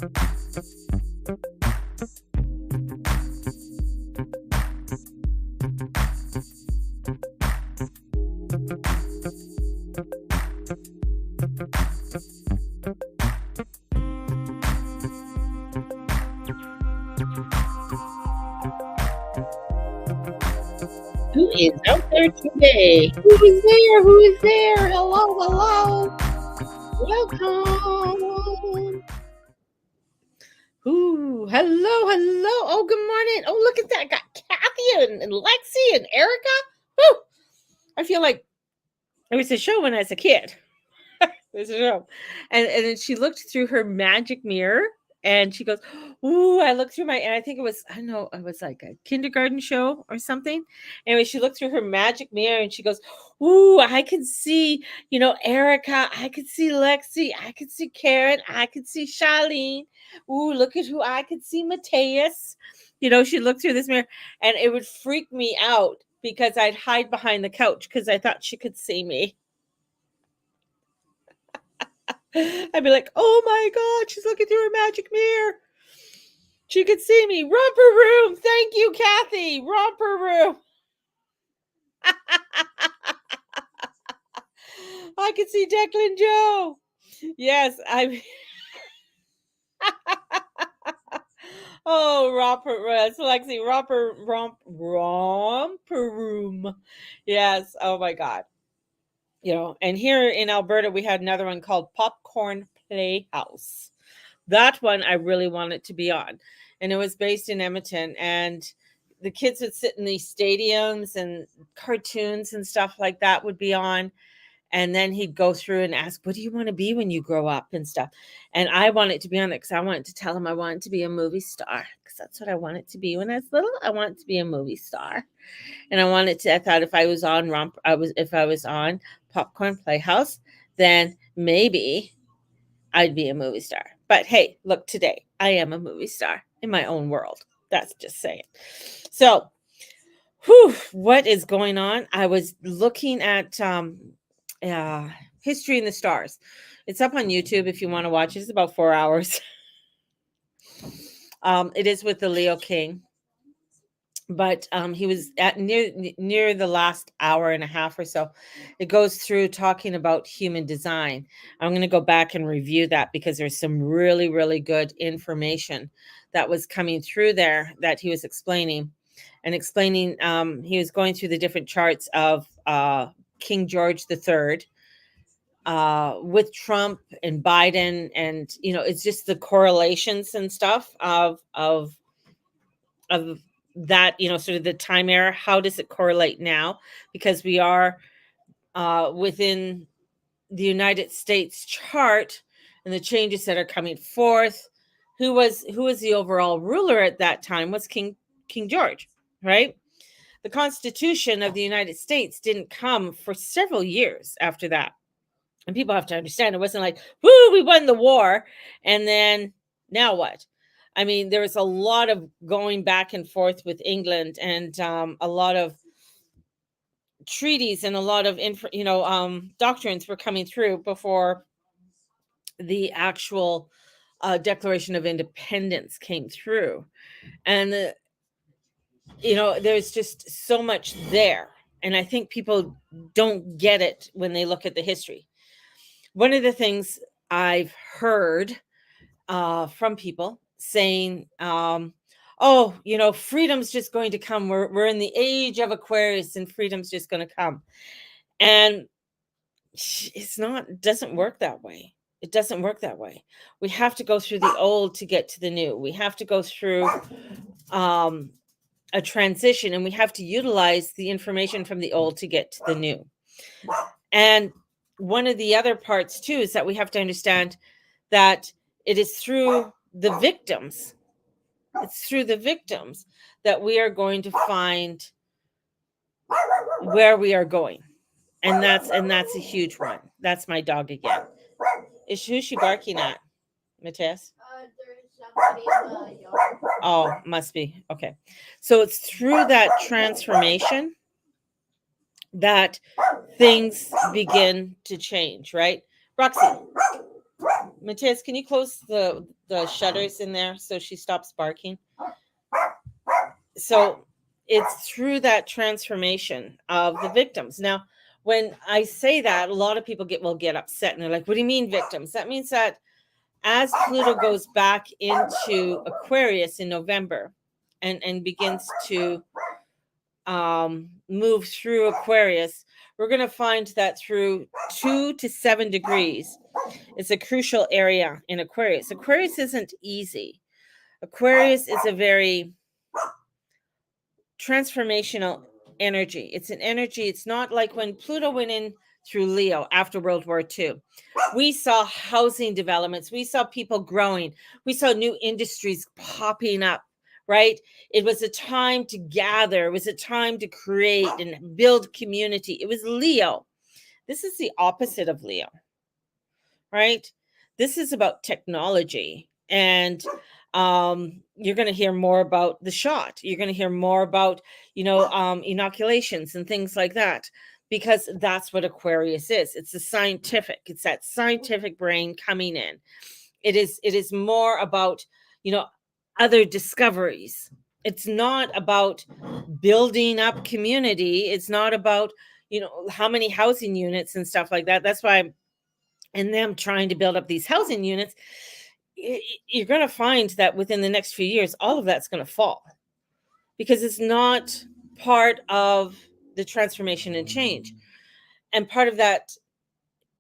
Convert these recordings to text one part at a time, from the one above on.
Who is out there today? Who is there? Who is there? Hello, hello. Welcome. Ooh, hello, hello. Oh, good morning. Oh, look at that. I got Kathy and Lexi and Erica. Woo! I feel like it was a show when I was a kid. It was a show. And then she looked through her magic mirror and she goes, ooh, I looked through and I think it was, I don't know, it was like a kindergarten show or something. Anyway, she looked through her magic mirror and she goes, ooh, I could see, Erica, I could see Lexi, I could see Karen, I could see Charlene. Ooh, look at who I could see, Mateus. She looked through this mirror and it would freak me out because I'd hide behind the couch because I thought she could see me. I'd be like, oh my God, she's looking through her magic mirror. She could see me. Romper room. Thank you, Kathy. Romper room. I could see Declan Joe. Yes, oh, romper room. So Lexi, romper room. Yes. Oh my God. And here in Alberta, we had another one called Popcorn Playhouse. That one I really wanted to be on. And it was based in Edmonton. And the kids would sit in these stadiums and cartoons and stuff like that would be on. And then he'd go through and ask, what do you want to be when you grow up and stuff? And I wanted to be on it because I wanted to tell him I wanted to be a movie star. Because that's what I wanted to be when I was little. I wanted to be a movie star. And I thought if I was on Popcorn Playhouse, then maybe I'd be a movie star. But hey, look, today I am a movie star in my own world. That's just saying. So, what is going on? I was looking at History in the Stars. It's up on YouTube if you want to watch it. It's about 4 hours. It is with the Leo King. But he was at near the last hour and a half or so. It goes through talking about human design. I'm going to go back and review that because there's some really, really good information that was coming through there that he was explaining. He was going through the different charts of King George III with Trump and Biden. And, it's just the correlations and stuff of that, sort of the time era. How does it correlate now? Because we are within the United States chart and the changes that are coming forth. Who was the overall ruler at that time was King George, right? The Constitution of the United States didn't come for several years after that. And people have to understand it wasn't like, woo, we won the war. And then now what? I mean, there was a lot of going back and forth with England and a lot of treaties and a lot of, doctrines were coming through before the actual Declaration of Independence came through. And, there's just so much there. And I think people don't get it when they look at the history. One of the things I've heard from people saying, freedom's just going to come. We're in the age of Aquarius and freedom's just going to come. And it doesn't work that way. It doesn't work that way. We have to go through the old to get to the new. We have to go through a transition, and we have to utilize the information from the old to get to the new. And one of the other parts too is that we have to understand that it is through the victims. It's through the victims that we are going to find where we are going. And that's a huge one. That's my dog again. Who's she barking at, Mateus? There's somebody in the yard. Oh, must be. Okay. So it's through that transformation that things begin to change, right? Roxy, Matthias, can you close the shutters in there so she stops barking? So it's through that transformation of the victims. Now, when I say that, a lot of people will get upset and they're like, what do you mean victims? That means that as Pluto goes back into Aquarius in November and begins to move through Aquarius, we're going to find that through 2 to 7 degrees, it's a crucial area in Aquarius. Aquarius isn't easy. Aquarius is a very transformational energy. It's an energy. It's not like when Pluto went in through Leo after World War II. We saw housing developments. We saw people growing. We saw new industries popping up, right? It was a time to gather. It was a time to create and build community. It was Leo. This is the opposite of Leo, right? This is about technology. And you're going to hear more about the shot. You're going to hear more about, inoculations and things like that, because that's what Aquarius is. It's it's that scientific brain coming in. It is more about, other discoveries. It's not about building up community. It's not about, how many housing units and stuff like that. That's why, and them trying to build up these housing units, you're going to find that within the next few years, all of that's going to fall because it's not part of the transformation and change. And part of that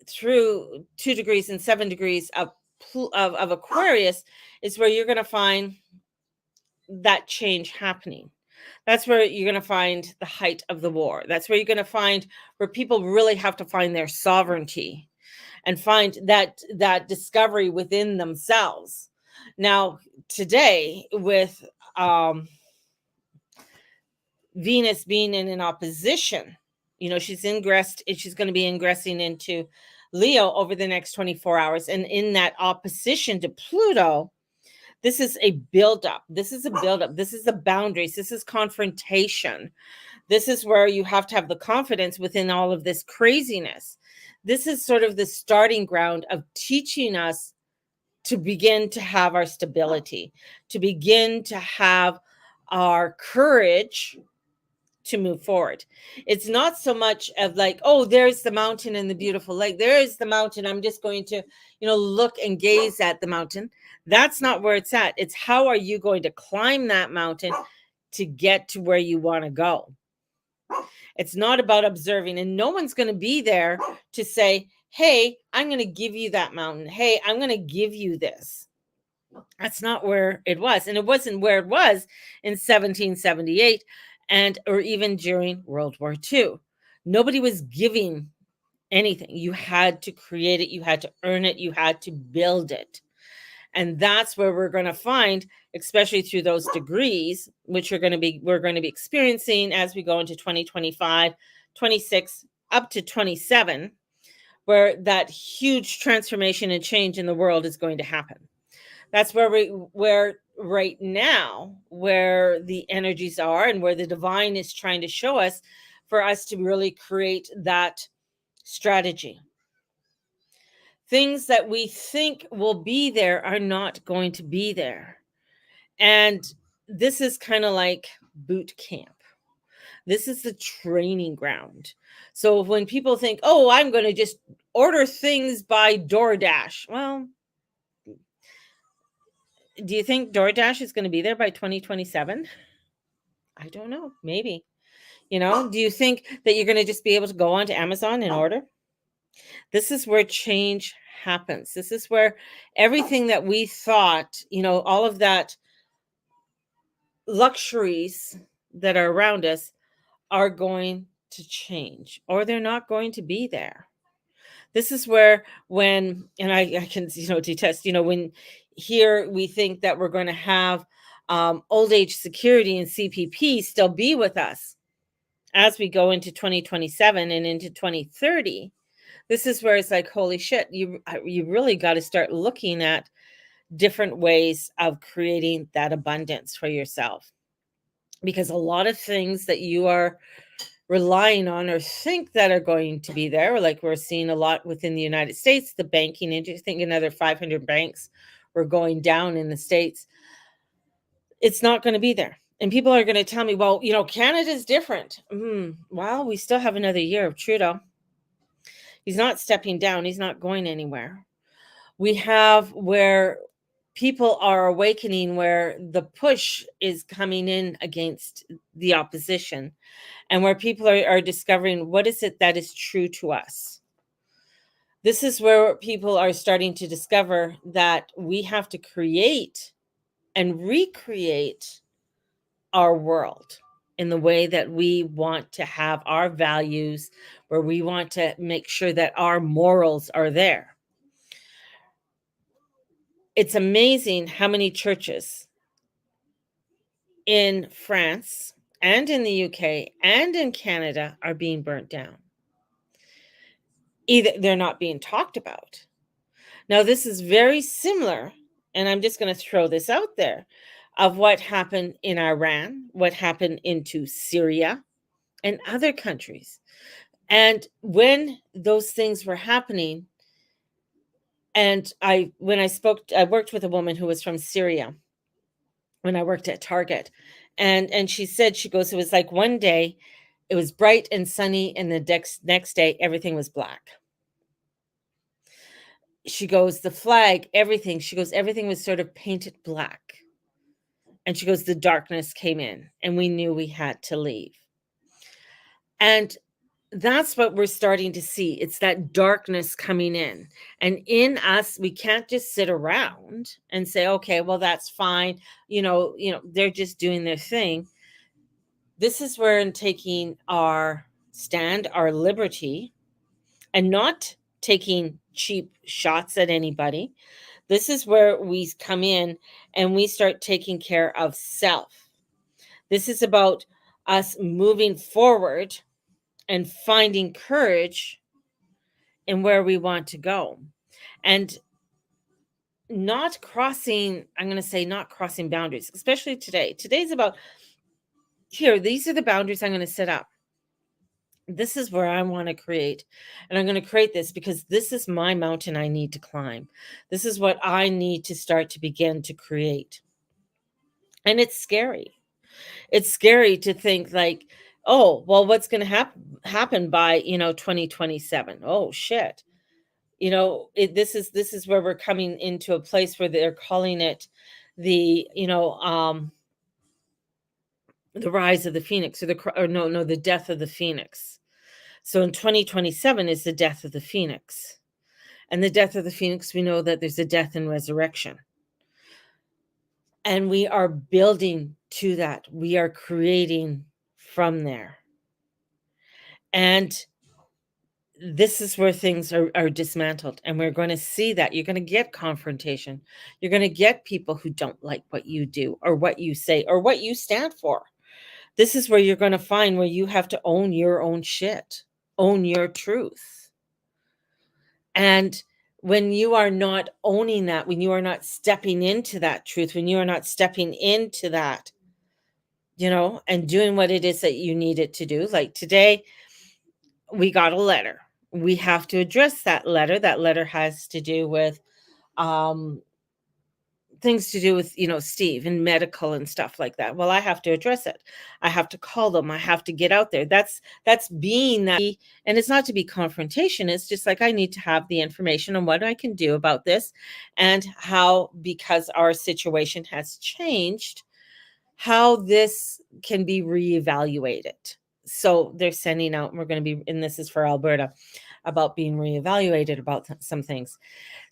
through 2 degrees and 7 degrees of Aquarius is where you're going to find that change happening. That's where you're going to find the height of the war. That's where you're going to find where people really have to find their sovereignty and find that discovery within themselves. Now, today, with Venus being in an opposition, she's going to be ingressing into Leo over the next 24 hours. And in that opposition to Pluto, this is a buildup. This is the boundaries. This is confrontation. This is where you have to have the confidence within all of this craziness. This is sort of the starting ground of teaching us to begin to have our stability, to begin to have our courage to move forward. It's not so much of like, oh, there's the mountain and the beautiful lake. There's the mountain. I'm just going to, look and gaze at the mountain. That's not where it's at. It's how are you going to climb that mountain to get to where you want to go? It's not about observing, and no one's going to be there to say, hey, I'm going to give you that mountain. Hey, I'm going to give you this. That's not where it was. And it wasn't where it was in 1778 or even during World War II. Nobody was giving anything. You had to create it. You had to earn it. You had to build it. And that's where we're going to find, especially through those degrees, which we're going to be experiencing as we go into 2025, 26, up to 27, where that huge transformation and change in the world is going to happen. That's where right now, where the energies are and where the divine is trying to show us for us to really create that strategy. Things that we think will be there are not going to be there. And this is kind of like boot camp. This is the training ground. So when people think, oh, I'm going to just order things by DoorDash. Well, do you think DoorDash is going to be there by 2027? I don't know. Maybe. Do you think that you're going to just be able to go onto Amazon and order? This is where change happens. This is where everything that we thought, all of that luxuries that are around us are going to change, or they're not going to be there. This is where and I can, detest, when here we think that we're going to have old age security and CPP still be with us as we go into 2027 and into 2030. This is where it's like, holy shit, you really got to start looking at different ways of creating that abundance for yourself. Because a lot of things that you are relying on or think that are going to be there, like we're seeing a lot within the United States, the banking industry. I think another 500 banks were going down in the States. It's not going to be there. And people are going to tell me, well, Canada's different. Well, we still have another year of Trudeau. He's not stepping down. He's not going anywhere. We have where people are awakening, where the push is coming in against the opposition, and where people are discovering what is it that is true to us. This is where people are starting to discover that we have to create and recreate our world in the way that we want to have our values, where we want to make sure that our morals are there. It's amazing how many churches in France and in the UK and in Canada are being burnt down. Either they're not being talked about. Now, this is very similar, and I'm just going to throw this out there, of what happened in Iran, what happened into Syria and other countries. And when those things were happening, and I worked with a woman who was from Syria when I worked at Target. And she said, she goes, it was like one day it was bright and sunny, and the next day everything was black. She goes, the flag, everything. She goes, everything was sort of painted black. And she goes, the darkness came in and we knew we had to leave. And that's what we're starting to see. It's that darkness coming in. And in us, we can't just sit around and say, okay, well, that's fine. They're just doing their thing. This is where, in taking our stand, our liberty, and not taking cheap shots at anybody, this is where we come in and we start taking care of self. This is about us moving forward and finding courage in where we want to go, and not crossing boundaries, especially today. Today's about, here, these are the boundaries I'm going to set up. This is where I want to create, and I'm going to create this because this is my mountain I need to climb. This is what I need to start to begin to create. And it's scary. It's scary to think like, oh, well, what's going to happen by 2027? Oh shit. This is where we're coming into a place where they're calling it the the rise of the phoenix, or the death of the phoenix. So in 2027 is the death of the phoenix. And the death of the phoenix, we know that there's a death and resurrection. And we are building to that. We are creating from there. And this is where things are dismantled. And we're going to see that. You're going to get confrontation. You're going to get people who don't like what you do or what you say or what you stand for. This is where you're going to find where you have to own your own shit, own your truth. And when you are not owning that, when you are not stepping into that truth, when you are not stepping into that, and doing what it is that you need it to do. Like today, we got a letter. We have to address that letter. That letter has to do with things to do with, Steve and medical and stuff like that. Well, I have to address it. I have to call them. I have to get out there. That's being that. And it's not to be confrontation. It's just like, I need to have the information on what I can do about this, and how, because our situation has changed, how this can be reevaluated. So they're sending out, we're going to be, and this is for Alberta, about being reevaluated about some things.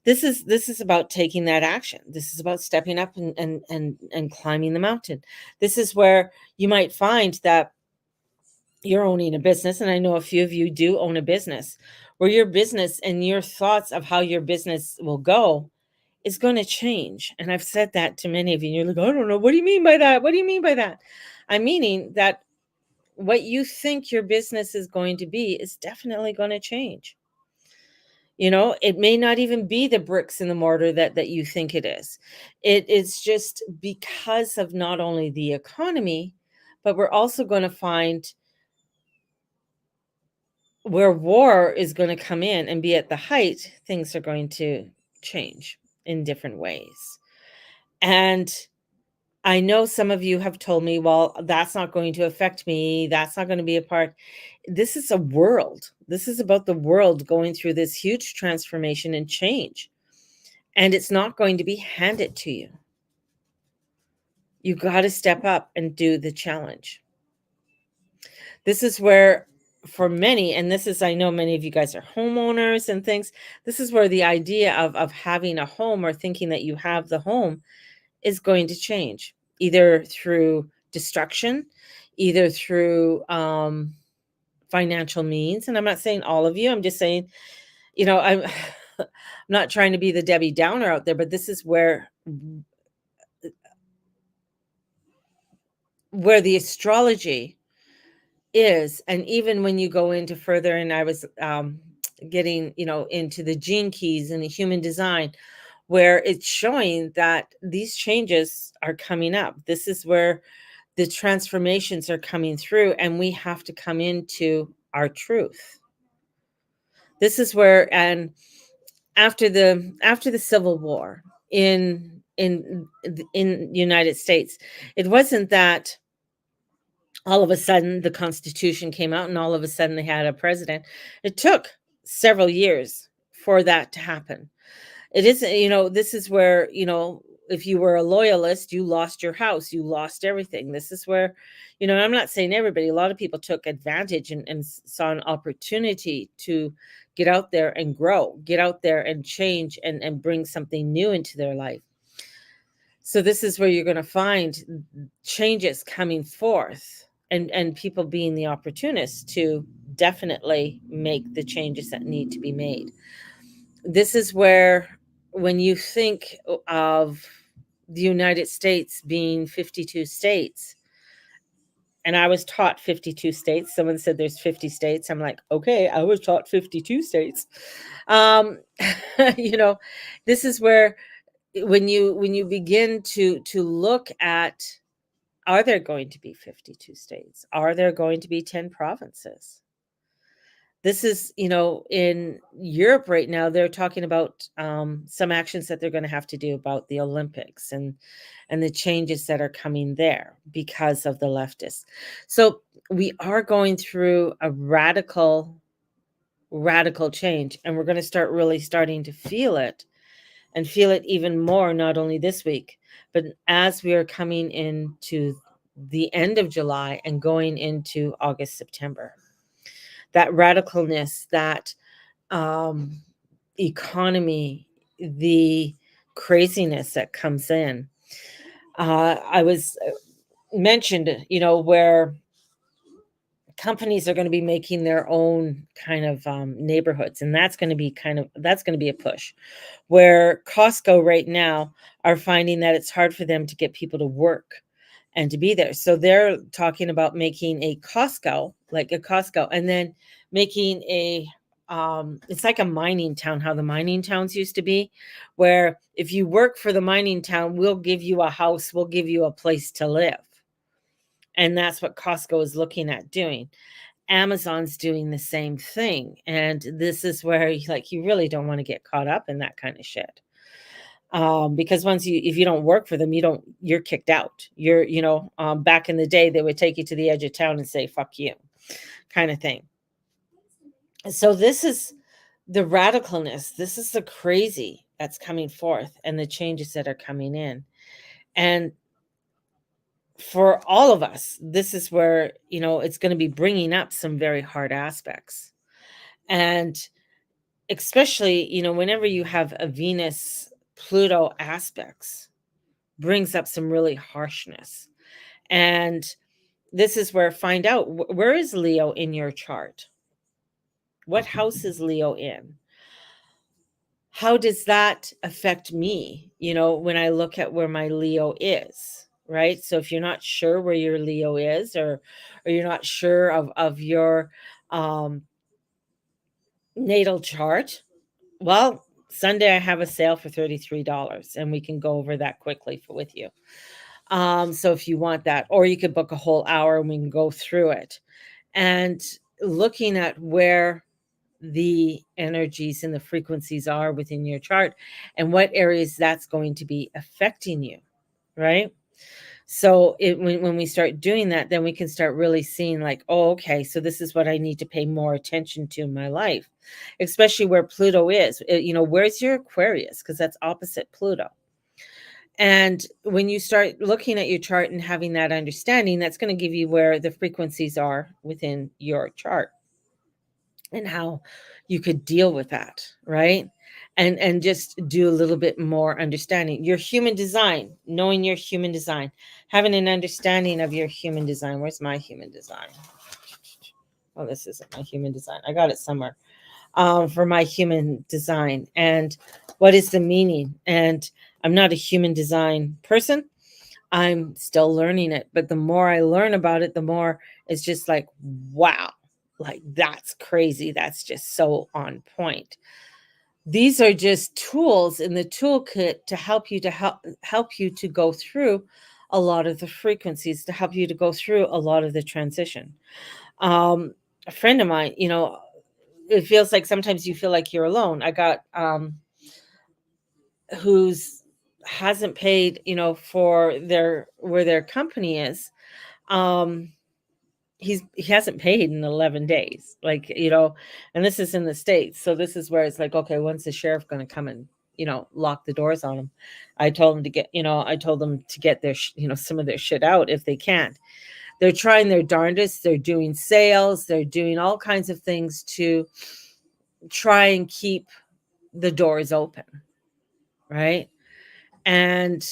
This is about taking that action. This is about stepping up and climbing the mountain. This is where you might find that you're owning a business, and I know a few of you do own a business, where your business and your thoughts of how your business will go is going to change. And I've said that to many of you, and you're like, I don't know. What do you mean by that? What do you mean by that? I'm meaning that what you think your business is going to be is definitely going to change. It may not even be the bricks and the mortar that you think it is. It is just because of not only the economy, but we're also going to find where war is going to come in and be at the height, things are going to change in different ways. And I know some of you have told me, well, that's not going to affect me. That's not going to be a part. This is a world. This is about the world going through this huge transformation and change. And it's not going to be handed to you. You got to step up and do the challenge. This is where, for many, and this is, I know many of you guys are homeowners and things, this is where the idea of having a home or thinking that you have the home is going to change, either through destruction, either through financial means. And I'm not saying all of you, I'm just saying, I'm I'm not trying to be the Debbie Downer out there, but this is where the astrology is. And even when you go into further, and I was getting into the gene keys and the human design, where it's showing that these changes are coming up. This is where the transformations are coming through, and we have to come into our truth. This is where, and after the Civil War in United States, it wasn't that all of a sudden the Constitution came out and all of a sudden they had a president. It took several years for that to happen. It isn't, this is where, if you were a loyalist, you lost your house, you lost everything. This is where, I'm not saying everybody, a lot of people took advantage and saw an opportunity to get out there and grow, get out there and change and bring something new into their life. So this is where you're going to find changes coming forth, and people being the opportunists to definitely make the changes that need to be made. This is where, when you think of the United States being 52 states, and I was taught 52 states. Someone said there's 50 states. I'm like, okay, I was taught 52 states. Um, this is where, when you begin to look at, are there going to be 52 states? Are there going to be 10 provinces? This is, in Europe right now, they're talking about some actions that they're going to have to do about the Olympics and the changes that are coming there because of the leftists. So we are going through a radical change, and we're going to start really starting to feel it, and feel it even more, not only this week, but as we are coming into the end of July and going into August, September. That radicalness, that economy, the craziness that comes in. I was mentioned, where companies are going to be making their own kind of neighborhoods, and that's going to be a push. Where Costco right now are finding that it's hard for them to get people to work and to be there, so they're talking about making a Costco, and then making a it's like a mining town, how the mining towns used to be, where if you work for the mining town, we'll give you a house, we'll give you a place to live. And that's what Costco is looking at doing. Amazon's doing the same thing. And this is where you really don't want to get caught up in that kind of shit. Because if you don't work for them, you're kicked out. Back in the day, they would take you to the edge of town and say, fuck you, kind of thing. So this is the radicalness. This is the crazy that's coming forth, and the changes that are coming in. And for all of us, this is where, it's going to be bringing up some very hard aspects. And especially, whenever you have a Venus Pluto aspects, brings up some really harshness. And this is where, find out, where is Leo in your chart? What house is Leo in? How does that affect me, when I look at where my Leo is? Right? So if you're not sure where your Leo is, or you're not sure of your natal chart, well, Sunday I have a sale for $33, and we can go over that quickly with you. So if you want that, or you could book a whole hour and we can go through it. And looking at where the energies and the frequencies are within your chart and what areas that's going to be affecting you, right? So when we start doing that, then we can start really seeing like, oh, okay, so this is what I need to pay more attention to in my life, especially where Pluto is. Where's your Aquarius? Because that's opposite Pluto. And when you start looking at your chart and having that understanding, that's going to give you where the frequencies are within your chart and how you could deal with that, right? And just do a little bit more understanding your human design, knowing your human design, having an understanding of your human design. Where's my human design? Oh, this isn't my human design. I got it somewhere. For my human design and what is the meaning. And I'm not a human design person. I'm still learning it, but the more I learn about it, the more it's just like, wow, like that's crazy. That's just so on point. These are just tools in the toolkit to help you to go through a lot of the frequencies, to help you to go through a lot of the transition. A friend of mine, it feels like sometimes you feel like you're alone. I got who's hasn't paid, for their where their company is. Um he hasn't paid in 11 days. Like, and this is in the States. So this is where it's like, okay, when's the sheriff going to come and, lock the doors on them? I told them to get their, some of their shit out if they can't. They're trying their darndest. They're doing sales. They're doing all kinds of things to try and keep the doors open. Right. And,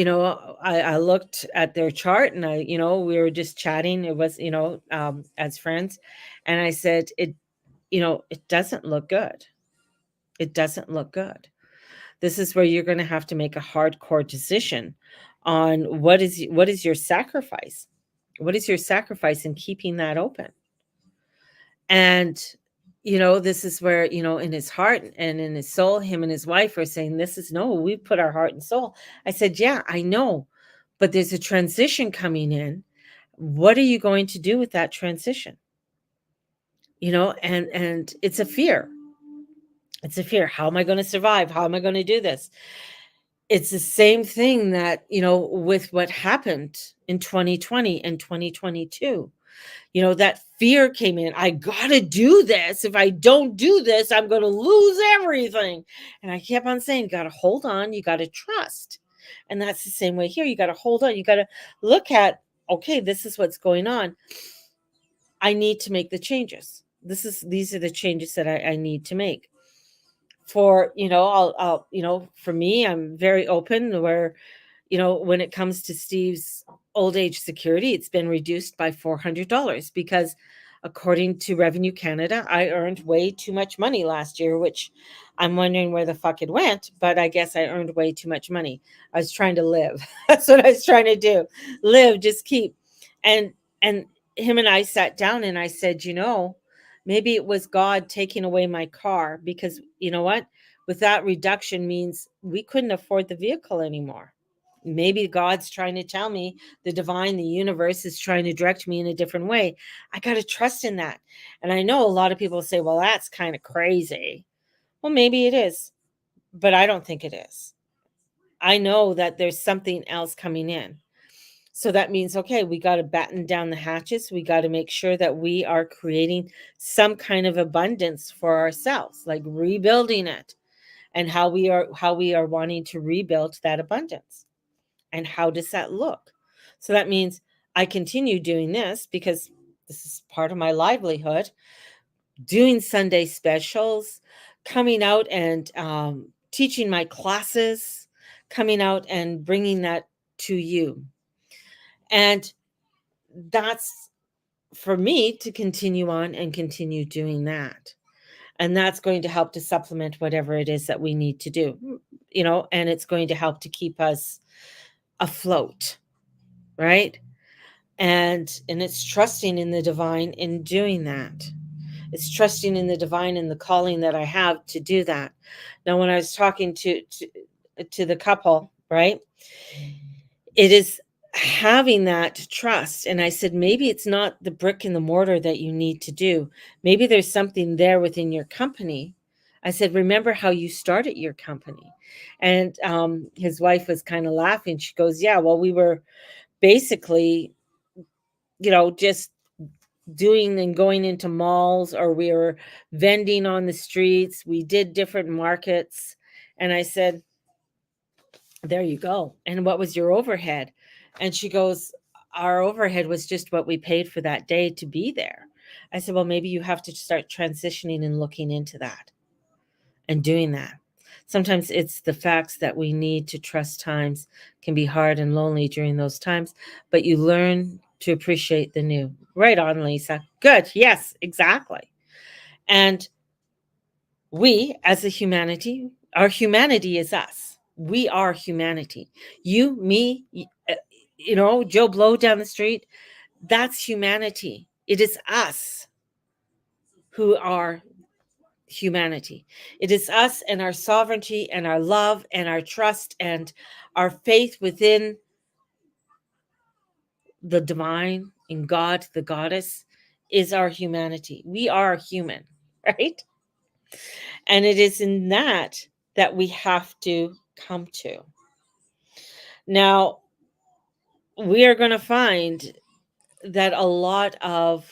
I looked at their chart and we were just chatting. It was, as friends. And I said, it doesn't look good. It doesn't look good. This is where you're going to have to make a hardcore decision on what is your sacrifice? What is your sacrifice in keeping that open? And, this is where, in his heart and in his soul, him and his wife are saying, this is no, we put our heart and soul. I said, yeah, I know, but there's a transition coming in. What are you going to do with that transition? And it's a fear. It's a fear. How am I going to survive? How am I going to do this? It's the same thing that, with what happened in 2020 and 2022. That fear came in. I got to do this. If I don't do this, I'm going to lose everything. And I kept on saying, you got to hold on. You got to trust. And that's the same way here. You got to hold on. You got to look at, okay, this is what's going on. I need to make the changes. These are the changes that I need to make. For, I'll for me, I'm very open where, when it comes to Steve's old age security, it's been reduced by $400 because according to Revenue Canada, I earned way too much money last year, which I'm wondering where the fuck it went, but I guess I earned way too much money. I was trying to live. That's what I was trying to do. Live, just keep. And him and I sat down and I said, maybe it was God taking away my car because you know what? With that reduction means we couldn't afford the vehicle anymore. Maybe God's trying to tell me, the divine, the universe is trying to direct me in a different way. I got to trust in that. And I know a lot of people say, well, that's kind of crazy. Well, maybe it is, but I don't think it is. I know that there's something else coming in. So that means, okay, we got to batten down the hatches. We got to make sure that we are creating some kind of abundance for ourselves, like rebuilding it, and how we are wanting to rebuild that abundance. And how does that look? So that means I continue doing this because this is part of my livelihood, doing Sunday specials, coming out and teaching my classes, coming out and bringing that to you. And that's for me to continue on and continue doing that. And that's going to help to supplement whatever it is that we need to do, and it's going to help to keep us afloat, right? And it's trusting in the divine in doing that. It's trusting in the divine and the calling that I have to do that. Now, when I was talking to the couple, right? It is having that trust. And I said, maybe it's not the brick and the mortar that you need to do. Maybe there's something there within your company. I said, remember how you started your company? And his wife was kind of laughing. She goes, yeah, well, we were basically, just doing and going into malls, or we were vending on the streets. We did different markets. And I said, there you go. And what was your overhead? And she goes, our overhead was just what we paid for that day to be there. I said, well, maybe you have to start transitioning and looking into that and doing that. Sometimes it's the facts that we need to trust. Times can be hard and lonely during those times, but you learn to appreciate the new. Right on, Lisa. Good. Yes, exactly. And we, as a humanity, our humanity is us. We are humanity. You, me, Joe Blow down the street, that's humanity. It is us who are humanity. It is us and our sovereignty and our love and our trust and our faith within the divine, in God, the goddess, is our humanity. We are human, right? And it is in that we have to come to. Now, we are going to find that a lot of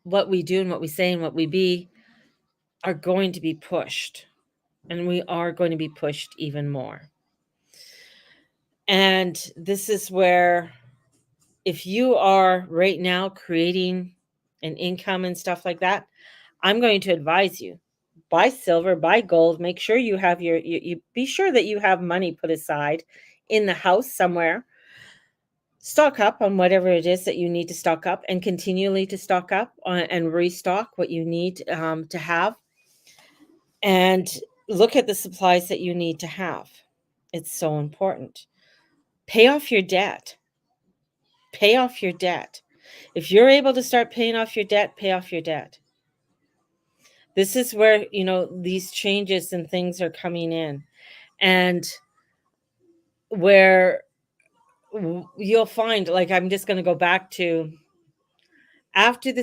what we do and what we say and what we be are going to be pushed. And we are going to be pushed even more. And this is where, if you are right now creating an income and stuff like that, I'm going to advise you, buy silver, buy gold, make sure you have you be sure that you have money put aside in the house somewhere. Stock up on whatever it is that you need to stock up, and continually to stock up and restock what you need to have, and look at the supplies that you need to have. It's so important. Pay off your debt. Pay off your debt. If you're able to start paying off your debt, pay off your debt. This is where, these changes and things are coming in, and where you'll find, like, I'm just going to go back to after the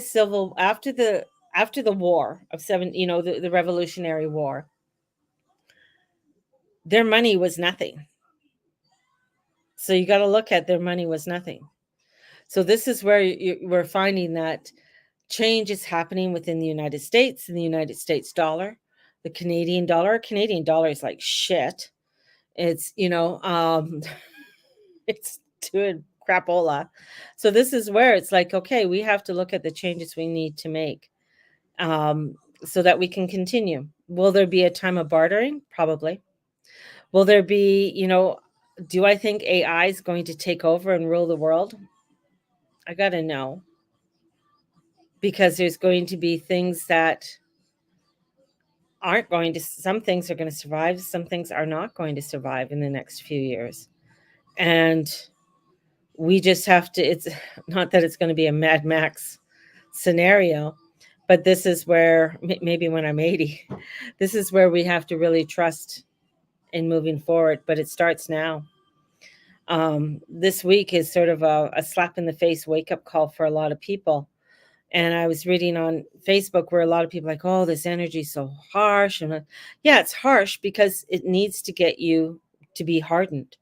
war of the Revolutionary War. Their money was nothing. So you got to look at, their money was nothing. So this is where we're finding that change is happening within the United States, and the United States dollar, the Canadian dollar. Canadian dollar is like shit. It's, it's doing crapola. So this is where it's like, okay, we have to look at the changes we need to make, so that we can continue. Will there be a time of bartering? Probably. Will there be, do I think AI is going to take over and rule the world? I got to know. Because there's going to be things that some things are going to survive, some things are not going to survive in the next few years. And we just have to, it's not that it's going to be a Mad Max scenario, but this is where, maybe when I'm 80, this is where we have to really trust in moving forward. But it starts now. This week is sort of a slap in the face wake up call for a lot of people. And I was reading on Facebook where a lot of people are like, oh, this energy is so harsh. And yeah, it's harsh because it needs to get you to be hardened,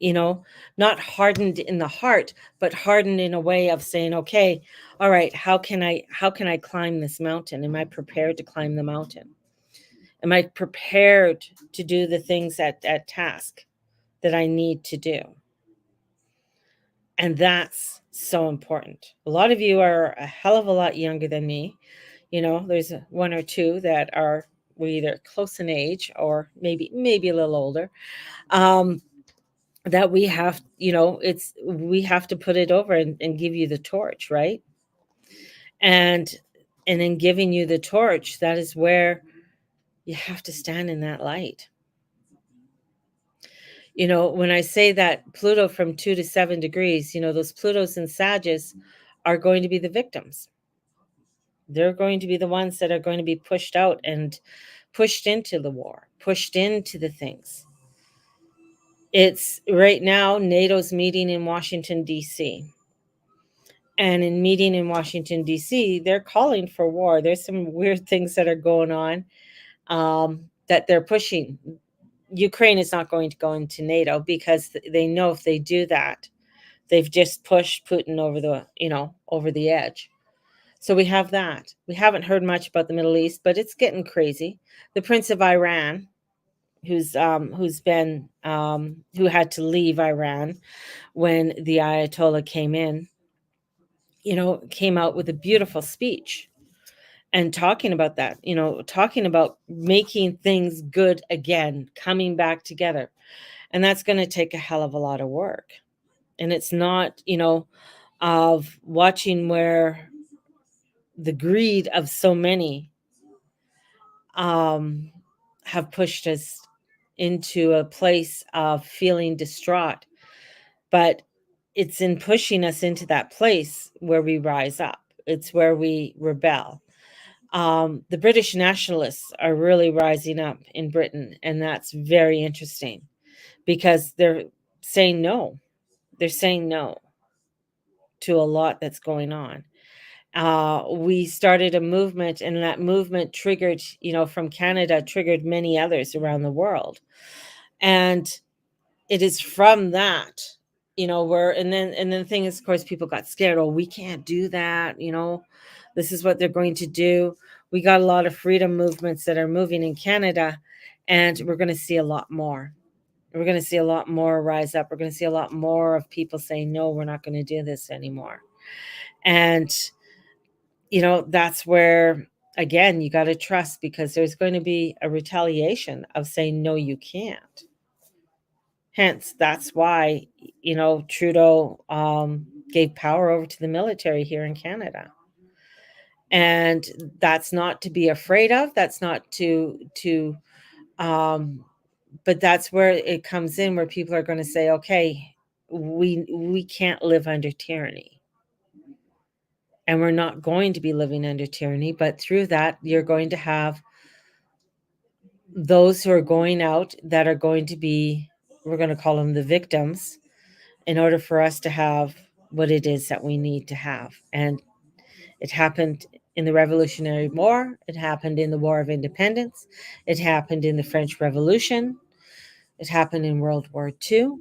not hardened in the heart, but hardened in a way of saying, okay, all right, how can I climb this mountain? Am I prepared to climb the mountain? Am I prepared to do the things at task that I need to do? And that's so important. A lot of you are a hell of a lot younger than me. There's one or two that we're either close in age or maybe a little older. That we have, we have to put it over and give you the torch, right? And in giving you the torch, that is where you have to stand in that light. When I say that Pluto from 2 to 7 degrees, those Plutos and Sagittarius are going to be the victims. They're going to be the ones that are going to be pushed out and pushed into the war, pushed into the things. It's right now, NATO's meeting in Washington, D.C. And in meeting in Washington, D.C., they're calling for war. There's some weird things that are going on that they're pushing. Ukraine is not going to go into NATO because they know if they do that, they've just pushed Putin over the edge. So we have that. We haven't heard much about the Middle East, but it's getting crazy. The Prince of Iran, who had to leave Iran when the Ayatollah came in, came out with a beautiful speech and talking about that, talking about making things good again, coming back together. And that's going to take a hell of a lot of work. And it's not, of watching where the greed of so many have pushed us into a place of feeling distraught. But it's in pushing us into that place where we rise up. It's where we rebel. The British nationalists are really rising up in Britain, and that's very interesting because they're saying no. They're saying no to a lot that's going on. We started a movement, and that movement triggered, from Canada, triggered many others around the world. And it is from that, where, and then the thing is, of course, people got scared. Oh, we can't do that. This is what they're going to do. We got a lot of freedom movements that are moving in Canada, and we're going to see a lot more. We're going to see a lot more rise up. We're going to see a lot more of people saying, no, we're not going to do this anymore. And, that's where, again, you got to trust, because there's going to be a retaliation of saying, no, you can't. Hence, that's why, Trudeau gave power over to the military here in Canada. And that's not to be afraid of. That's not but that's where it comes in, where people are going to say, okay, we can't live under tyranny. And we're not going to be living under tyranny. But through that, you're going to have those who are going out that are going to be, we're going to call them the victims, in order for us to have what it is that we need to have. And it happened in the Revolutionary War. It happened in the War of Independence. It happened in the French Revolution. It happened in World War II.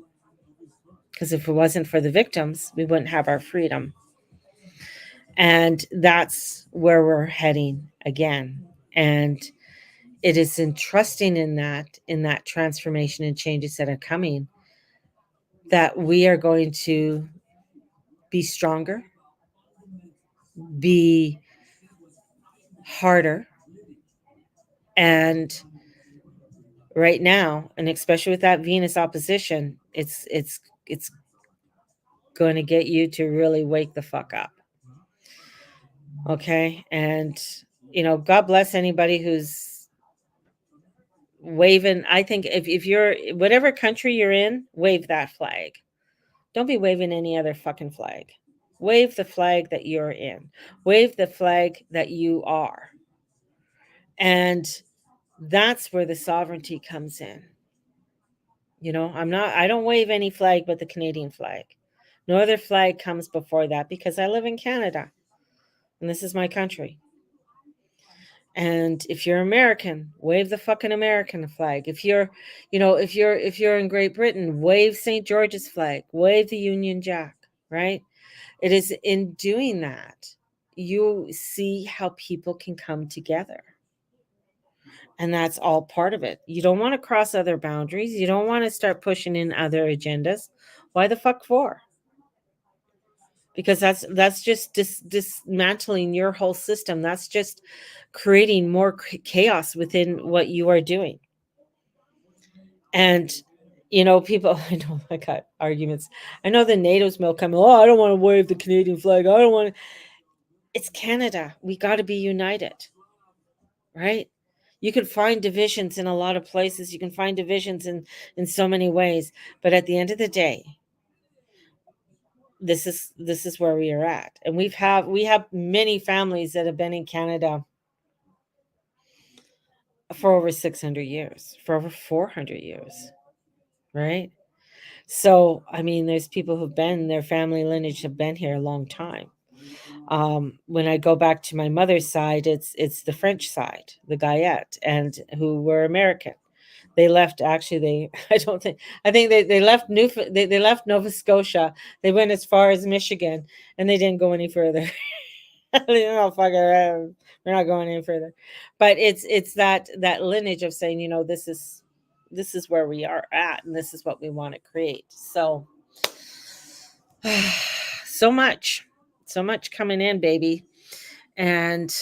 Because if it wasn't for the victims, we wouldn't have our freedom. And that's where we're heading again. And it is in trusting in that transformation and changes that are coming, that we are going to be stronger, be harder. And right now, and especially with that Venus opposition, it's going to get you to really wake the fuck up. Okay? And God bless anybody who's waving. I think if you're, whatever country you're in, wave that flag. Don't be waving any other fucking flag. Wave the flag that you're in. Wave the flag that you are. And that's where the sovereignty comes in. I don't wave any flag but the Canadian flag. No other flag comes before that, because I live in Canada and this is my country. And if you're American, wave the fucking American flag. If you're in Great Britain, wave St. George's flag, wave the Union Jack, right? It is in doing that you see how people can come together. And that's all part of it. You don't want to cross other boundaries. You don't want to start pushing in other agendas. Why the fuck for? Because that's just dismantling your whole system. That's just creating more chaos within what you are doing. And people, I know I got arguments. I know the NATO's will come, oh, I don't want to wave the Canadian flag. I don't want to. It's Canada. We got to be united, right? You can find divisions in a lot of places. You can find divisions in so many ways. But at the end of the day, this is where we are at. And we have many families that have been in Canada for over 600 years, for over 400 years, right? So, I mean, there's people who've been, their family lineage have been here a long time. When I go back to my mother's side, it's the French side, the Guyette, and who were American. They left actually they I don't think I think they left they left Nova Scotia. They went as far as Michigan and they didn't go any further. No, fuck it. We're not going any further. But it's that lineage of saying, this is where we are at and this is what we want to create. So so much. So much coming in, baby. And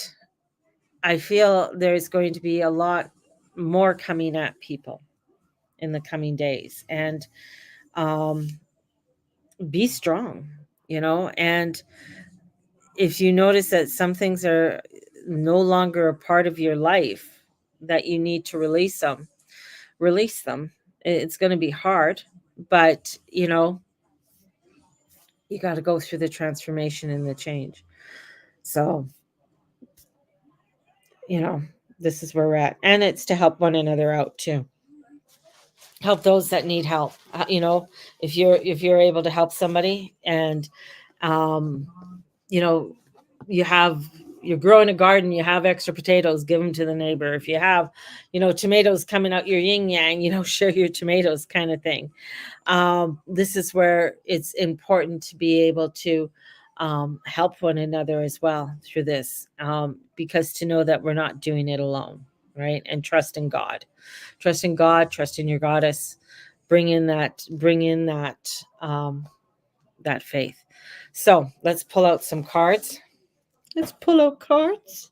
I feel there's going to be a lot more coming at people in the coming days. And um, be strong, and if you notice that some things are no longer a part of your life, that you need to release them, release them. It's going to be hard, but you got to go through the transformation and the change. So, you know, this is where we're at. And it's to help one another out too. Help those that need help. If you're able to help somebody, and um you know you're growing a garden, you have extra potatoes, give them to the neighbor. If you have tomatoes coming out your yin yang, share your tomatoes, kind of thing. This is where it's important to be able to help one another as well through this, because to know that we're not doing it alone, right? And trust in God, trust in your goddess. Bring in that faith. So let's pull out some cards. Let's pull out cards.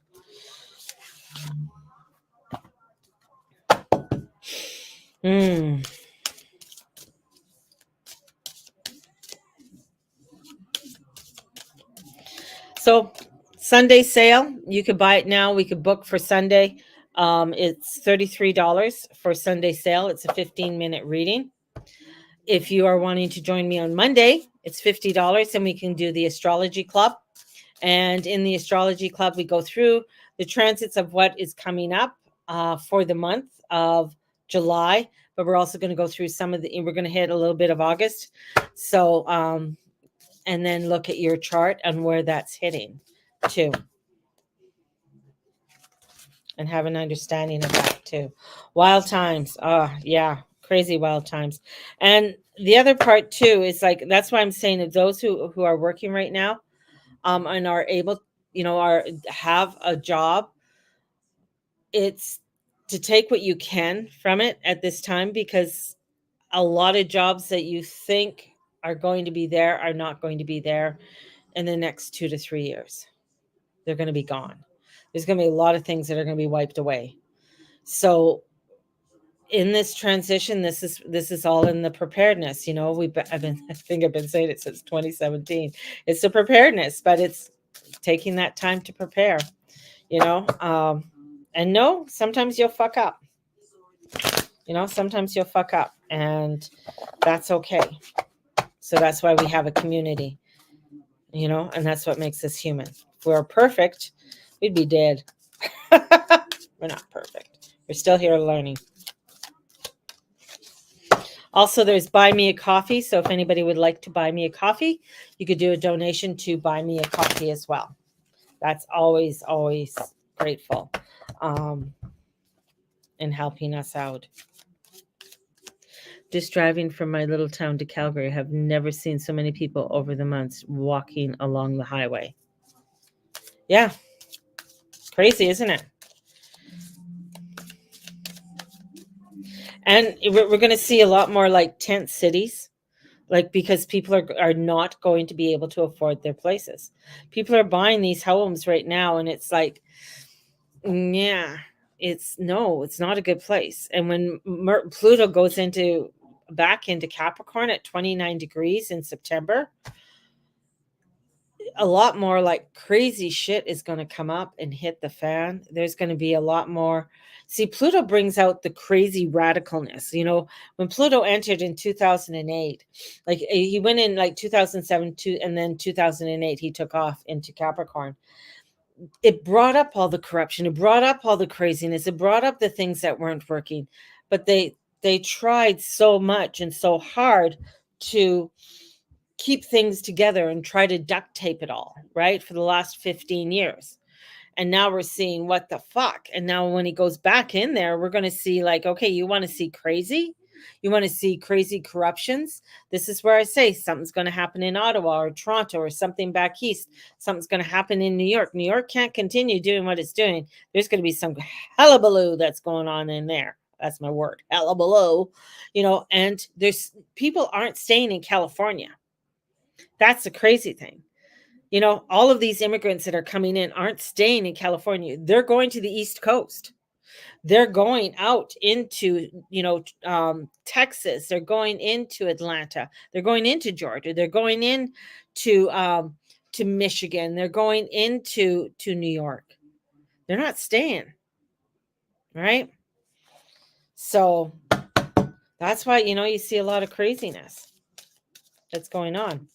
So Sunday sale, you could buy it now. We could book for Sunday. It's $33 for Sunday sale. It's a 15-minute reading. If you are wanting to join me on Monday, it's $50, and we can do the astrology club. And in the astrology club, we go through the transits of what is coming up for the month of July. But we're also going to go through we're going to hit a little bit of August. So, and then look at your chart and where that's hitting too. And have an understanding of that too. Wild times. Oh, yeah. Crazy wild times. And the other part too is that's why I'm saying that those who are working right now, and are able, have a job, it's to take what you can from it at this time, because a lot of jobs that you think are going to be there are not going to be there in the next 2 to 3 years. They're going to be gone. There's going to be a lot of things that are going to be wiped away. So in this transition, this is all in the preparedness. I think I've been saying it since 2017. It's the preparedness, but it's taking that time to prepare. And no, sometimes you'll fuck up. Sometimes you'll fuck up, and that's okay. So that's why we have a community. And that's what makes us human. If we were perfect, we'd be dead. We're not perfect. We're still here learning. Also, there's Buy Me a Coffee. So if anybody would like to buy me a coffee, you could do a donation to Buy Me a Coffee as well. That's always, always grateful in helping us out. Just driving from my little town to Calgary, I have never seen so many people over the months walking along the highway. Yeah. Crazy, isn't it? And we're going to see a lot more tent cities, because people are not going to be able to afford their places. People are buying these homes right now, and it's yeah, it's not a good place. And when Pluto goes back into Capricorn at 29 degrees in September, a lot more crazy shit is going to come up and hit the fan. There's going to be a lot more. See, Pluto brings out the crazy radicalness. When Pluto entered in 2008, he went in 2007, and then 2008, he took off into Capricorn. It brought up all the corruption. It brought up all the craziness. It brought up the things that weren't working, but they they tried so much and so hard to keep things together and try to duct tape it all, right? For the last 15 years. And now we're seeing what the fuck. And now when he goes back in there, we're going to see like, okay, you want to see crazy? You want to see crazy corruptions? This is where I say something's going to happen in Ottawa or Toronto or something back east. Something's going to happen in New York. New York can't continue doing what it's doing. There's going to be some hullabaloo that's going on in there. That's my word, hullabaloo. And there's people aren't staying in California. That's the crazy thing. All of these immigrants that are coming in aren't staying in California. They're going to the East Coast. They're going out into, Texas. They're going into Atlanta. They're going into Georgia. They're going to Michigan. They're going into New York. They're not staying, right? So that's why, you see a lot of craziness that's going on.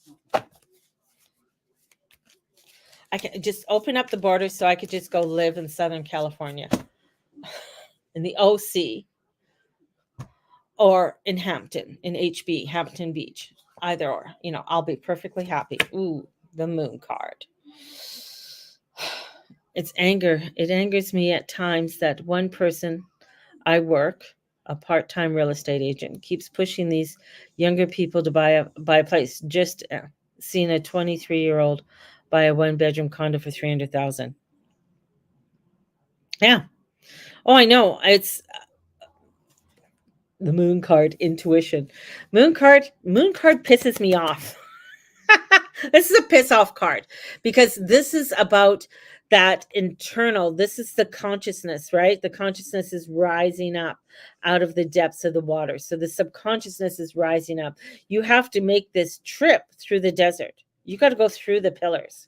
I can just open up the border so I could just go live in Southern California, in the OC, or in Hampton, in HB, Hampton Beach, either or. I'll be perfectly happy. Ooh, the moon card. It's anger. It angers me at times that one person I work, a part-time real estate agent, keeps pushing these younger people to buy a place. Just seen a 23-year-old buy a one-bedroom condo for $300,000. Yeah. Oh, I know. It's the moon card, intuition. Moon card pisses me off. This is a piss off card because this is about that internal. This is the consciousness, right? The consciousness is rising up out of the depths of the water. So the subconsciousness is rising up. You have to make this trip through the desert. You got to go through the pillars,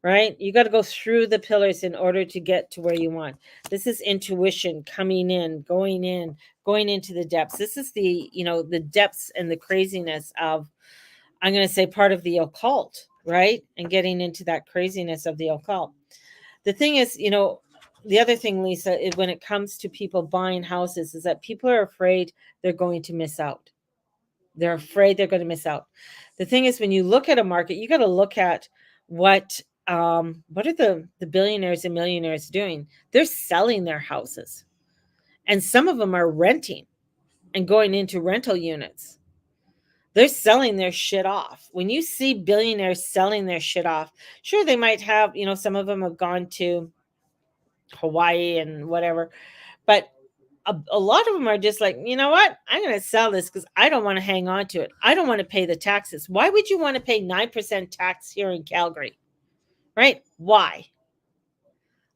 right? You got to go through the pillars in order to get to where you want. This is intuition coming in, going into the depths. This is the depths and the craziness of, I'm going to say, part of the occult, right? And getting into that craziness of the occult. The thing is, the other thing, Lisa, is when it comes to people buying houses is that people are afraid they're going to miss out. They're afraid they're going to miss out. The thing is, when you look at a market, you got to look at what are the billionaires and millionaires doing? They're selling their houses. And some of them are renting and going into rental units. They're selling their shit off. When you see billionaires selling their shit off, sure, they might have, some of them have gone to Hawaii and whatever, but a lot of them are just like, you know what? I'm going to sell this because I don't want to hang on to it. I don't want to pay the taxes. Why would you want to pay 9% tax here in Calgary? Right? Why?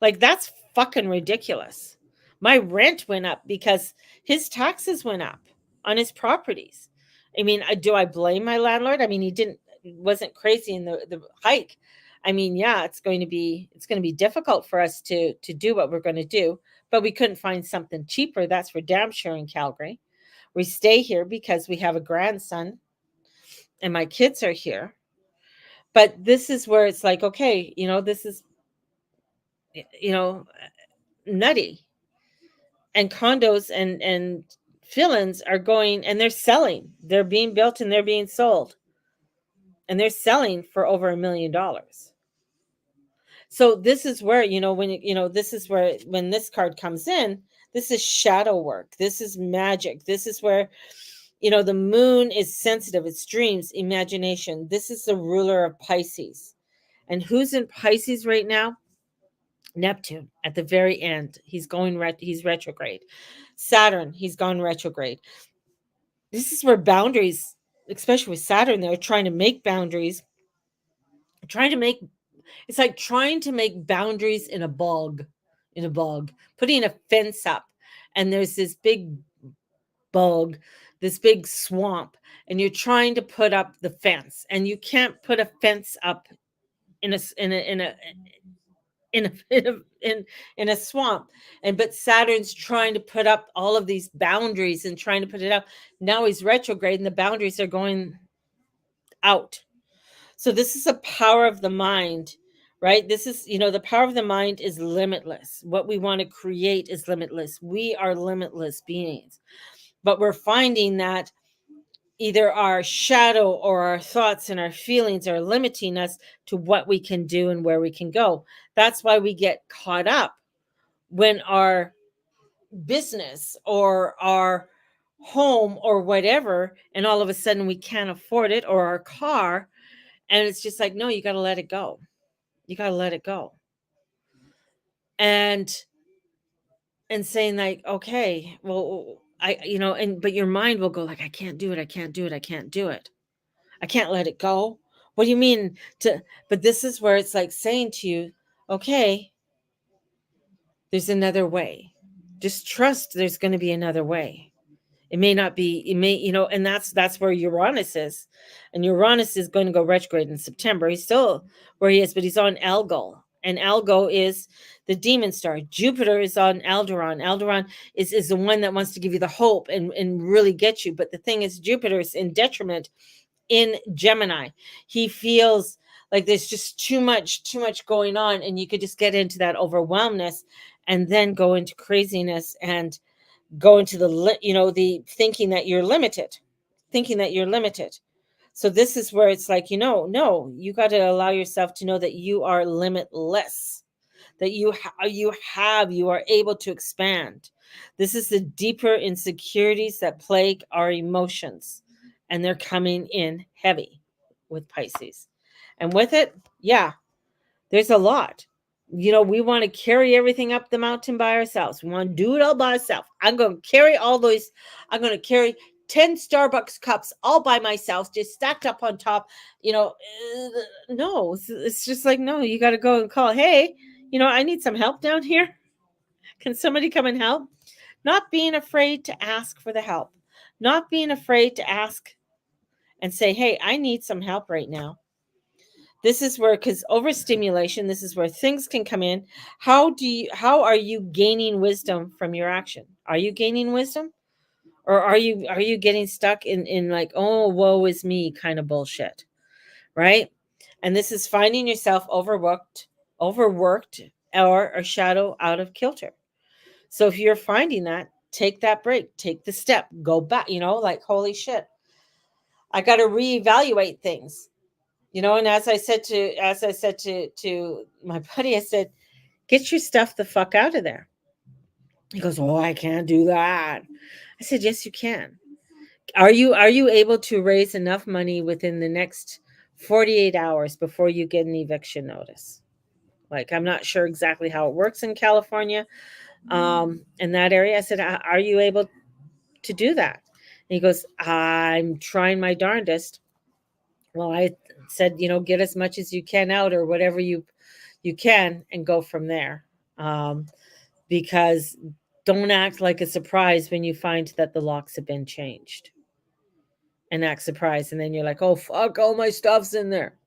Like, that's fucking ridiculous. My rent went up because his taxes went up on his properties. I mean, do I blame my landlord? I mean, he wasn't crazy in the hike. I mean, yeah, it's going to be difficult for us to do what we're going to do, but we couldn't find something cheaper. That's for damn sure in Calgary. We stay here because we have a grandson and my kids are here. But this is where it's like, okay, this is, nutty. And condos and fill-ins are going, and they're selling. They're being built and they're being sold. And they're selling for over $1 million. So this is where, this is where, when this card comes in, this is shadow work. This is magic. This is where, the moon is sensitive. It's dreams, imagination. This is the ruler of Pisces. And who's in Pisces right now? Neptune at the very end. He's he's retrograde. Saturn, he's gone retrograde. This is where boundaries, especially with Saturn, they're trying to make boundaries. It's like trying to make boundaries in a bog, putting a fence up, and there's this big bog, this big swamp, and you're trying to put up the fence, and you can't put a fence up in a swamp. But Saturn's trying to put up all of these boundaries and trying to put it up. Now he's retrograde and the boundaries are going out. So this is a power of the mind, right? This is, the power of the mind is limitless. What we want to create is limitless. We are limitless beings. But we're finding that either our shadow or our thoughts and our feelings are limiting us to what we can do and where we can go. That's why we get caught up when our business or our home or whatever, and all of a sudden we can't afford it, or our car, and it's just like, no, you got to let it go. You got to let it go. And saying like, okay, well, but your mind will go like, I can't do it. I can't do it. I can't do it. I can't let it go. What do you mean but this is where it's like saying to you, okay, there's another way. Just trust there's going to be another way. It may not be, and that's where Uranus is. And Uranus is going to go retrograde in September. He's still where he is, but he's on Algol. And Algol is the demon star. Jupiter is on Aldebaran. Aldebaran is the one that wants to give you the hope and really get you. But the thing is, Jupiter is in detriment in Gemini. He feels like there's just too much going on, and you could just get into that overwhelmness and then go into craziness and go into the thinking that you're limited. So this is where it's like, no, you got to allow yourself to know that you are limitless, that you are able to expand. This is the deeper insecurities that plague our emotions, and they're coming in heavy with Pisces. And with it, yeah, there's a lot. We want to carry everything up the mountain by ourselves. We want to do it all by ourselves. I'm going to carry all those. I'm going to carry 10 Starbucks cups all by myself, just stacked up on top. No, it's just like, no, you got to go and call. Hey, I need some help down here. Can somebody come and help? Not being afraid to ask for the help. Not being afraid to ask and say, hey, I need some help right now. This is where, because overstimulation, this is where things can come in. How are you gaining wisdom from your action? Are you gaining wisdom? Or are you getting stuck in like, oh, woe is me kind of bullshit? Right? And this is finding yourself overworked, or a shadow out of kilter. So if you're finding that, take that break, take the step, go back, like, holy shit, I got to reevaluate things. And as I said to my buddy, I said, get your stuff the fuck out of there. He goes, oh, I can't do that. I said, yes, you can. Are you able to raise enough money within the next 48 hours before you get an eviction notice? Like, I'm not sure exactly how it works in California, in that area. I said, are you able to do that? And he goes, I'm trying my darndest. Well, I said, get as much as you can out, or whatever you can, and go from there. Because don't act like a surprise when you find that the locks have been changed, and act surprised. And then you're like, oh, fuck, all my stuff's in there.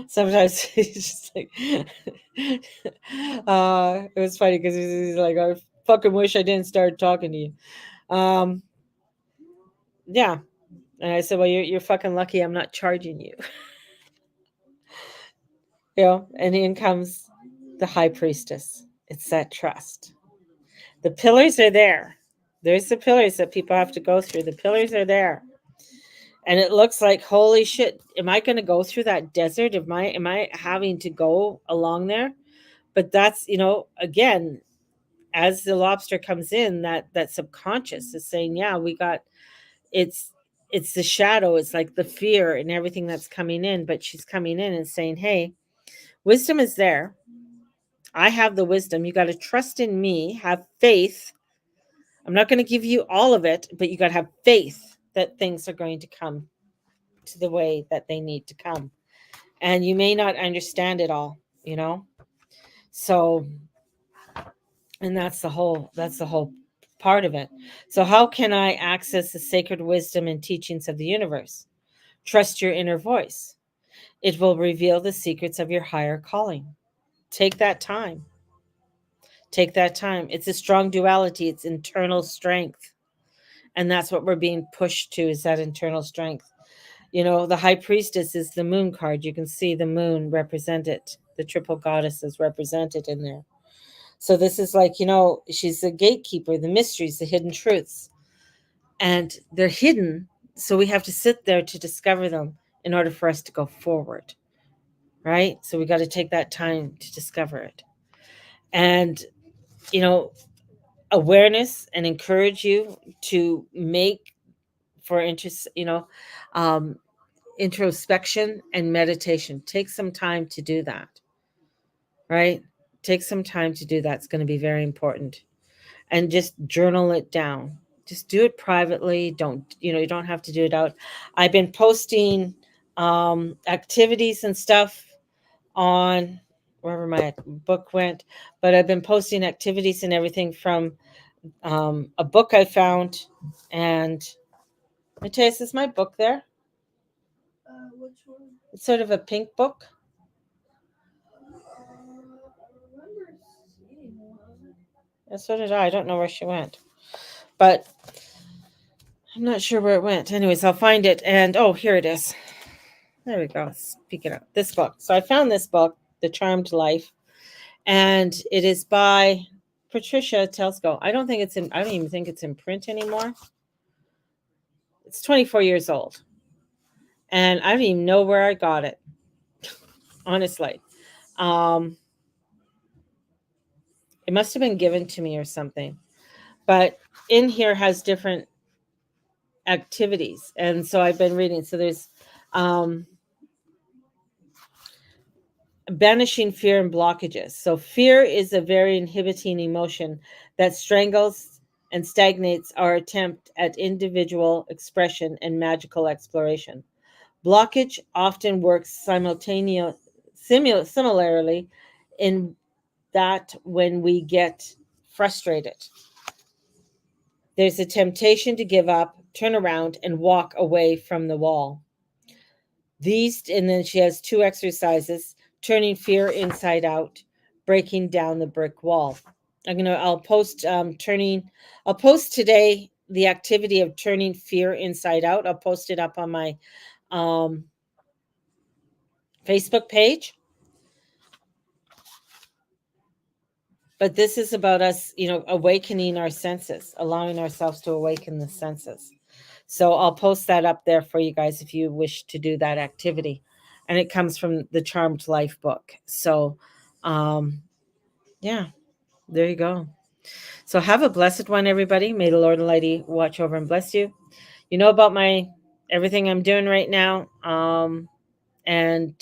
Sometimes it's just like, it was funny because he's like, I fucking wish I didn't start talking to you. Yeah. And I said, well, you're fucking lucky I'm not charging you. And in comes the high priestess. It's that trust. The pillars are there. There's the pillars that people have to go through. The pillars are there. And it looks like, holy shit, am I going to go through that desert? Am I having to go along there? But that's, again, as the lobster comes in, that subconscious is saying, yeah, it's the shadow. It's like the fear and everything that's coming in. But she's coming in and saying, hey, wisdom is there. I have the wisdom. You got to trust in me, have faith. I'm not going to give you all of it, but you got to have faith that things are going to come to the way that they need to come. And you may not understand it all, So, and that's the whole part of it. So how can I access the sacred wisdom and teachings of the universe? Trust your inner voice. It will reveal the secrets of your higher calling. Take that time. It's a strong duality. It's internal strength. And that's what we're being pushed to, is that internal strength. The high priestess is the moon card. You can see the moon represented. The triple goddess is represented in there. So this is like, she's the gatekeeper, the mysteries, the hidden truths. And they're hidden. So we have to sit there to discover them in order for us to go forward. Right? So we got to take that time to discover it. And, awareness, and encourage you to make for interest, introspection and meditation. Take some time to do that. Right? Take some time to do that. It's going to be very important. And just journal it down. Just do it privately. You don't have to do it out. I've been posting activities and stuff on wherever my book went, but I've been posting activities and everything from a book I found. And Matthias, is my book there? Which one? It's sort of a pink book. I remember seeing one. And so did I. I don't know where she went, but I'm not sure where it went. Anyways, I'll find it. And oh, here it is. There we go. Speaking of this book. So I found this book, The Charmed Life, and it is by Patricia Telsko. I don't even think it's in print anymore. It's 24 years old. And I don't even know where I got it. Honestly. It must have been given to me or something. But in here has different activities. And so I've been reading. So there's banishing fear and blockages. So fear is a very inhibiting emotion that strangles and stagnates our attempt at individual expression and magical exploration. Blockage often works similarly in that when we get frustrated, there's a temptation to give up, turn around, and walk away from the wall. And then she has 2 exercises: turning fear inside out, breaking down the brick wall. I'll post today the activity of turning fear inside out. I'll post it up on my Facebook page. But this is about us, awakening our senses, allowing ourselves to awaken the senses. So I'll post that up there for you guys if you wish to do that activity. And it comes from the Charmed Life book. So, yeah, there you go. So have a blessed one, everybody. May the Lord Almighty watch over and bless you. You know about everything I'm doing right now. And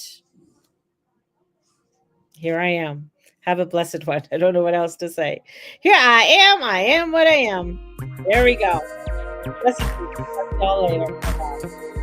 here I am. Have a blessed one. I don't know what else to say. Here I am. I am what I am. There we go. Blessed be. Talk to y'all later. Bye-bye.